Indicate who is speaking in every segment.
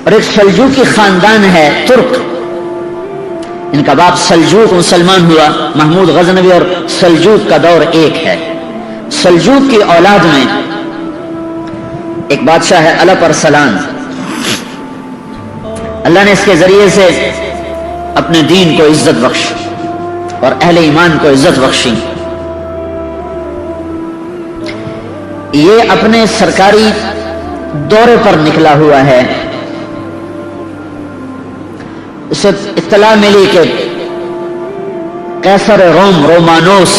Speaker 1: اور ایک سلجوقی خاندان ہے ترک، ان کا باپ سلجوق مسلمان ہوا، محمود غزنوی اور سلجوق کا دور ایک ہے۔ سلجوق کی اولاد میں ایک بادشاہ ہے الپ ارسلان، اللہ نے اس کے ذریعے سے اپنے دین کو عزت بخشی اور اہل ایمان کو عزت بخشی۔ یہ اپنے سرکاری دورے پر نکلا ہوا ہے، اسے اطلاع ملی کہ قیصر روم رومانوس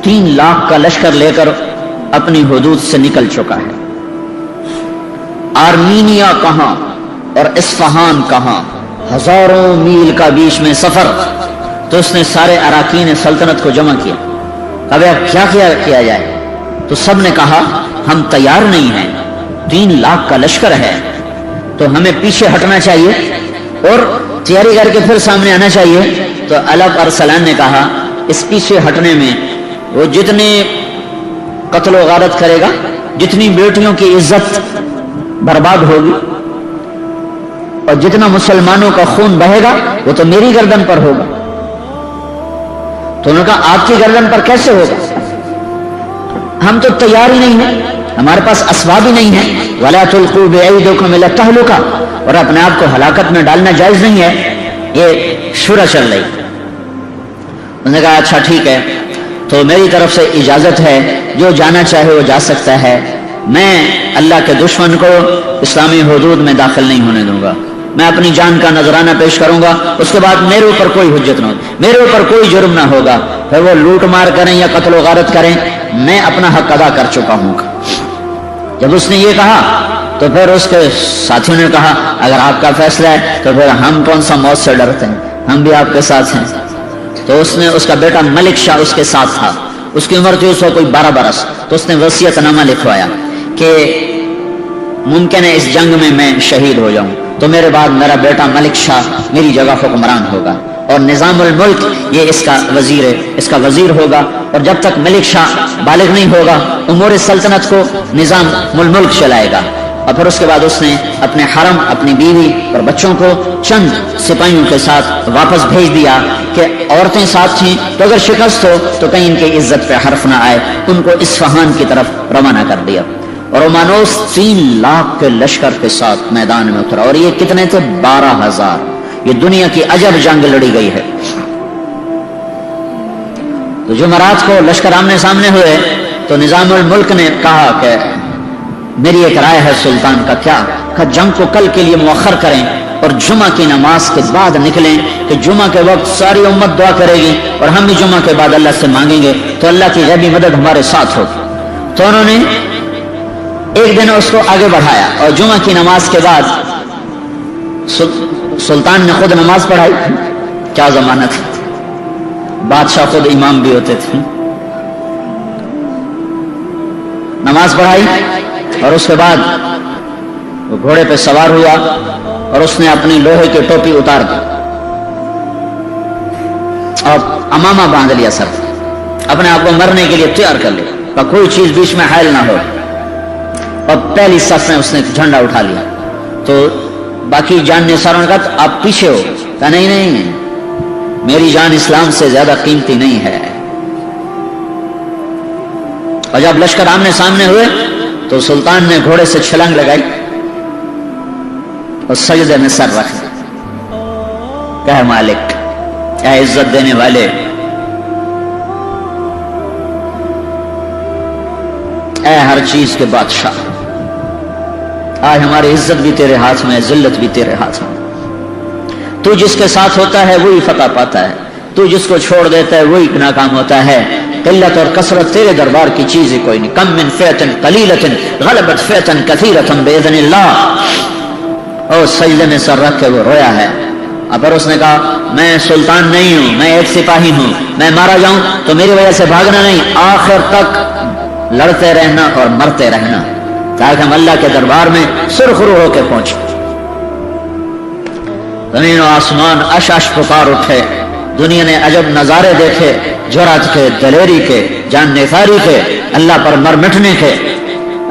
Speaker 1: 3 لاکھ کا لشکر لے کر اپنی حدود سے نکل چکا ہے۔ آرمینیا کہاں اور اصفہان کہاں، ہزاروں میل کا بیچ میں سفر۔ تو اس نے سارے اراکین سلطنت کو جمع کیا، اب کیا کیا جائے؟ تو سب نے کہا ہم تیار نہیں ہیں، 3 لاکھ کا لشکر ہے تو ہمیں پیچھے ہٹنا چاہیے اور تیاری کر کے پھر سامنے آنا چاہیے۔ تو الپ ارسلان نے کہا اس پیچھے ہٹنے میں وہ جتنے قتل و غارت کرے گا، جتنی بیٹیوں کی عزت برباد ہوگی اور جتنا مسلمانوں کا خون بہے گا وہ تو میری گردن پر ہوگا۔ تو انہوں نے کہا آپ کی گردن پر کیسے ہوگا؟ ہم تو تیار ہی نہیں ہیں، ہمارے پاس اسباب ہی نہیں ہیں۔ وَلَا تُلْقُوا بِأَيْدِيكُمْ إِلَى التَّهْلُكَةِ، اور اپنے آپ کو ہلاکت میں ڈالنا جائز نہیں ہے۔ یہ شورا چل رہی۔ انہوں نے کہا اچھا ٹھیک ہے، تو میری طرف سے اجازت ہے، جو جانا چاہے وہ جا سکتا ہے، میں اللہ کے دشمن کو اسلامی حدود میں داخل نہیں ہونے دوں گا، میں اپنی جان کا نذرانہ پیش کروں گا، اس کے بعد میرے اوپر کوئی حجت نہ ہوگی، میرے اوپر کوئی جرم نہ ہوگا، پھر وہ لوٹ مار کریں یا قتل و غارت کریں، میں اپنا حق ادا کر چکا ہوں۔ جب اس نے یہ کہا تو پھر اس کے ساتھیوں نے کہا اگر آپ کا فیصلہ ہے تو پھر ہم کون سا موت سے ڈرتے ہیں، ہم بھی آپ کے ساتھ ہیں۔ تو اس نے، اس کا بیٹا ملک شاہ اس کے ساتھ تھا، اس کی عمر تھی اس وقت کوئی 12 برس، تو اس نے وصیت نامہ لکھوایا کہ ممکن ہے اس جنگ میں میں شہید ہو جاؤں تو میرے بعد میرا بیٹا ملک شاہ میری جگہ حکمران ہوگا، اور نظام الملک یہ اس کا وزیر ہے، اس کا وزیر ہوگا، اور جب تک ملک شاہ بالغ نہیں ہوگا امور سلطنت کو نظام الملک چلائے گا۔ اور پھر اس کے بعد اس نے اپنے حرم، اپنی بیوی اور بچوں کو چند سپاہیوں کے ساتھ واپس بھیج دیا کہ عورتیں ساتھ تھیں تو اگر شکست ہو تو کہیں ان کی عزت پہ حرف نہ آئے، ان کو اصفہان کی طرف روانہ کر دیا۔ اور رومانوس 3 لاکھ کے لشکر کے ساتھ میدان میں اترا، اور یہ کتنے تھے؟ 12,000۔ یہ دنیا کی عجب جنگ لڑی گئی ہے۔ تو جمعرات کو لشکر آمنے سامنے ہوئے تو نظام الملک نے کہا کہ میری ایک رائے ہے سلطان کا، کیا؟ کہ جنگ کو کل کے لیے مؤخر کریں اور جمعہ کی نماز کے بعد نکلیں، کہ جمعہ کے وقت ساری امت دعا کرے گی اور ہم بھی جمعہ کے بعد اللہ سے مانگیں گے تو اللہ کی غیبی مدد ہمارے ساتھ ہوگی۔ تو انہوں نے ایک دن اس کو آگے بڑھایا اور جمعہ کی نماز کے بعد سلطان نے خود نماز پڑھائی۔ کیا زمانہ تھا، بادشاہ خود امام بھی ہوتے تھے۔ نماز پڑھائی اور اس کے بعد وہ گھوڑے پہ سوار ہوا اور اس نے اپنی لوہے کی ٹوپی اتار دی اور امامہ باندھ لیا سر، اپنے آپ کو مرنے کے لیے تیار کر لیا، کوئی چیز بیچ میں حائل نہ ہو، اور پہلی صف میں اس نے جھنڈا اٹھا لیا۔ تو باقی جان نثاروں نے کہا آپ پیچھے ہو، کہا نہیں نہیں، میری جان اسلام سے زیادہ قیمتی نہیں ہے۔ اور جب لشکر آمنے سامنے ہوئے تو سلطان نے گھوڑے سے چھلانگ لگائی اور سجدے میں سر رکھ دیا، کہ مالک، اے عزت دینے والے، اے ہر چیز کے بادشاہ، آج ہماری عزت بھی تیرے ہاتھ میں ہے، ذلت بھی تیرے ہاتھ میں۔ تو جس کے ساتھ ہوتا ہے وہی فتح پاتا ہے، تو جس کو چھوڑ دیتا ہے وہی ناکام ہوتا ہے۔ قلت اور کثرت تیرے دربار کی چیز ہی کوئی نہیں۔ کم من فئۃ قلیلۃ غلبت فئۃ کثیرۃ باذن اللہ۔ اور سجدے میں سر رکھ کے وہ رویا ہے۔ اب پھر اس نے کہا میں سلطان نہیں ہوں، میں ایک سپاہی ہوں، میں مارا جاؤں تو میری وجہ سے بھاگنا نہیں، آخر تک لڑتے رہنا اور مرتے رہنا، تاکہ ہم اللہ کے دربار میں سرخرو ہو کے پہنچے۔ زمین و آسمان اش اش پکار اٹھے، دنیا نے عجب نظارے دیکھے، جرأت کے، دلیری کے، جان نثاری کے، اللہ پر مر مٹنے کے۔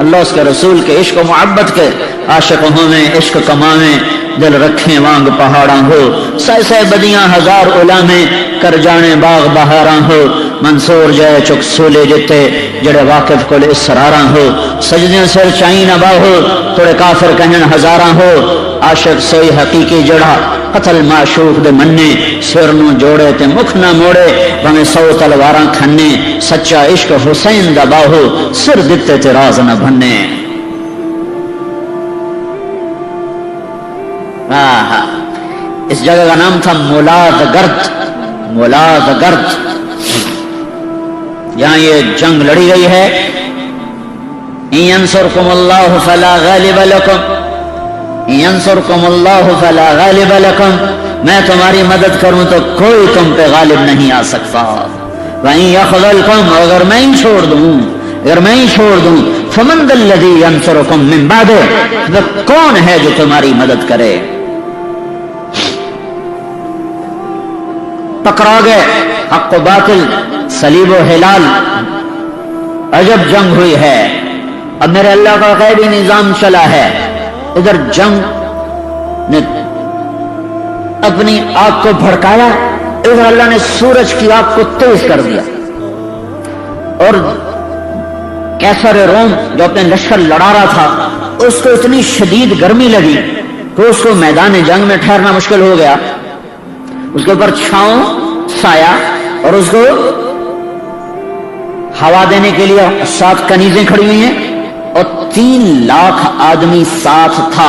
Speaker 1: اللہ اس کے رسول کے عشق و محبت کے عاشق ہویں، عشق کماویں، دل رکھیں وانگ پہاڑاں ہو، سہ سہ بدیاں ہزار علامیں، کر جانے باغ بہاراں ہو، منصور جائے چک سولے جتے جڑے واقف کل اسراراں ہو، سجدیں سر چائیں نہ باہو توڑے کافر کہن ہزاراں ہو، عاشق سوئی حقیقی جڑا قتل معشوق دے مننے، سر نو جوڑے تے مکھ نہ موڑے بھویں 100 تلواراں کھنے، سچا عشق حسین دا باہو سر دتے تے راز نہ بھنے۔ اس جگہ کا نام تھا مولاد گرد، مولاد گرد، جہاں یہ جنگ لڑی گئی ہے۔ ان ینصرکم اللہ فلا غالب لکم، ان ینصرکم اللہ فلا غالب لکم، میں تمہاری مدد کروں تو کوئی تم پہ غالب نہیں آ سکتا۔ وَإِن يَخْذَلْكُمْ، اگر میں ہی چھوڑ دوں، اگر میں ہی چھوڑ دوں، فَمَنْ ذَا الَّذِي يَنصُرُكُم مِّن بَعْدِهِ، وہ کون ہے جو تمہاری مدد کرے؟ پکڑا گئے حق و باطل، صلیب و ہلال، عجب جنگ ہوئی ہے۔ اب میرے اللہ کا غیبی نظام چلا ہے، ادھر جنگ نے اپنی آگ کو بھڑکایا، ادھر اللہ نے سورج کی آگ کو تیز کر دیا، اور کیسر روم جو اپنے لشکر لڑا رہا تھا اس کو اتنی شدید گرمی لگی کہ اس کو میدان جنگ میں ٹھہرنا مشکل ہو گیا۔ اس کے اوپر چھاؤں سایہ اور اس کو ہوا دینے کے لیے 7 کنیزیں کھڑی ہوئی ہیں، اور 3 لاکھ آدمی ساتھ تھا،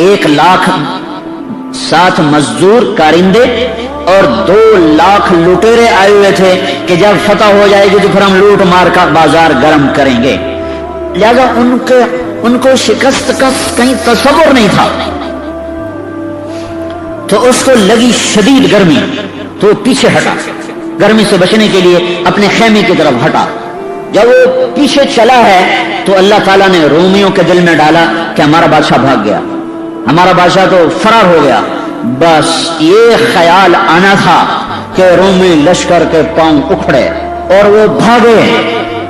Speaker 1: 1 لاکھ 7 مزدور کارندے اور 2 لاکھ لٹیرے آئے ہوئے تھے کہ جب فتح ہو جائے گی تو پھر ہم لوٹ مار کا بازار گرم کریں گے۔ لہذا ان کو شکست کا کہیں تصور نہیں تھا، تو اس کو لگی شدید گرمی تو وہ پیچھے ہٹا، گرمی سے بچنے کے لیے اپنے خیمے کی طرف ہٹا۔ جب وہ پیچھے چلا ہے تو اللہ تعالیٰ نے رومیوں کے دل میں ڈالا کہ ہمارا بادشاہ بھاگ گیا، ہمارا بادشاہ تو فرار ہو گیا۔ بس یہ خیال آنا تھا کہ رومی لشکر کے پاؤں اکھڑے اور وہ بھاگے۔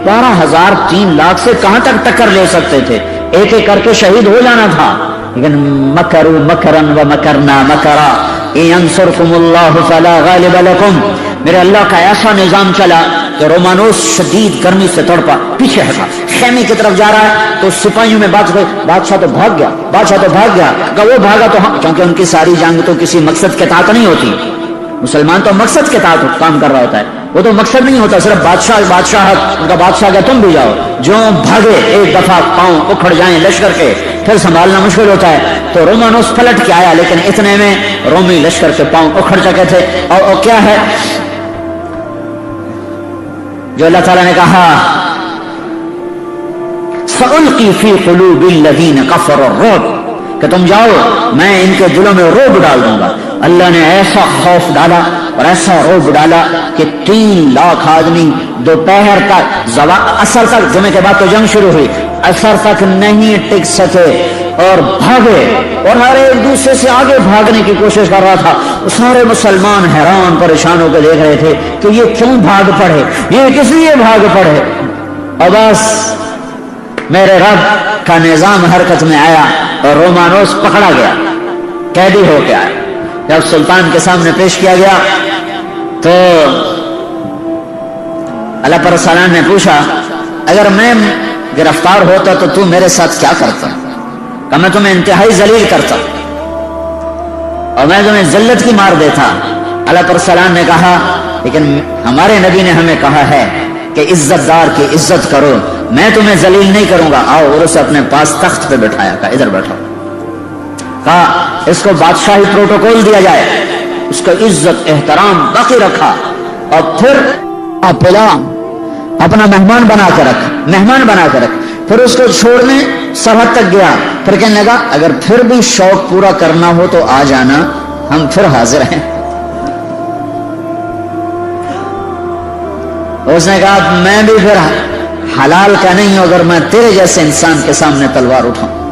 Speaker 1: 12,000 3 لاکھ سے کہاں تک ٹکر لے سکتے تھے، ایک ایک کر کے شہید ہو جانا تھا، لیکن مکروا مکرا ومکرنا مکرا ان ینصرکم اللہ فلا غالب لکم، میرے اللہ کا ایسا نظام چلا کہ رومانوس شدید گرمی سے تڑپا، پیچھے ہٹا، خیمے کی طرف جا رہا ہے تو سپاہیوں میں بات ہوئی بادشاہ تو بھاگ گیا، بادشاہ تو بھاگ گیا، کہ وہ بھاگا تو ہم، کیونکہ ان کی ساری جنگ تو کسی مقصد کے تحت نہیں ہوتی، مسلمان تو مقصد کے تحت کام کر رہا ہوتا ہے، وہ تو مقصد نہیں ہوتا صرف بادشاہت، ان کا بادشاہ کہ تم بھی جاؤ، جو بھاگے ایک دفعہ پاؤں اکھڑ جائیں لشکر کے پھر سنبھالنا مشکل ہوتا ہے، تو رومانوس پلٹ کے آیا، لیکن اتنے میں رومی لشکر کے پاؤں اکھڑ چکے تھے۔ اور کیا ہے جو اللہ تعالیٰ نے کہا سألقی فی قلوب الذین کفروا الرعب، کہ تم جاؤ میں ان کے دلوں میں رعب ڈال دوں گا۔ اللہ نے ایسا خوف ڈالا اور ایسا رعب ڈالا کہ 3 لاکھ آدمی دوپہر تک اثر تک، جمعے کے بعد تو جنگ شروع ہوئی، اثر تک نہیں ٹک سکے اور بھاگے، اور ہر ایک دوسرے سے آگے بھاگنے کی کوشش کر رہا تھا۔ سارے مسلمان حیران پریشان ہو کے دیکھ رہے تھے کہ یہ کیوں بھاگ پڑے، یہ کس لیے بھاگ پڑے۔ اور بس میرے رب کا نظام حرکت میں آیا اور رومانوس پکڑا گیا، قیدی ہو کے آیا۔ جب سلطان کے سامنے پیش کیا گیا تو اللہ پر سلام نے پوچھا اگر میں گرفتار ہوتا تو تو میرے ساتھ کیا کرتا؟ کہ میں تمہیں انتہائی ذلیل کرتا اور میں تمہیں ذلت کی مار دیتا۔ اللہ پر سلام نے کہا لیکن ہمارے نبی نے ہمیں کہا ہے کہ عزت دار کی عزت کرو، میں تمہیں ذلیل نہیں کروں گا، آؤ، اور اسے اپنے پاس تخت پہ بٹھایا، کہا ادھر بیٹھو، کہا اس کو بادشاہی پروٹوکول دیا جائے، اس کو عزت احترام باقی رکھا، اور پھر پلا اپنا مہمان بنا کے رکھ، پھر اس کو چھوڑنے سرحد تک گیا، پھر کہنے لگا اگر پھر بھی شوق پورا کرنا ہو تو آ جانا، ہم پھر حاضر ہیں۔ اس نے کہا میں بھی پھر حلال کا نہیں ہوں اگر میں تیرے جیسے انسان کے سامنے تلوار اٹھاؤں۔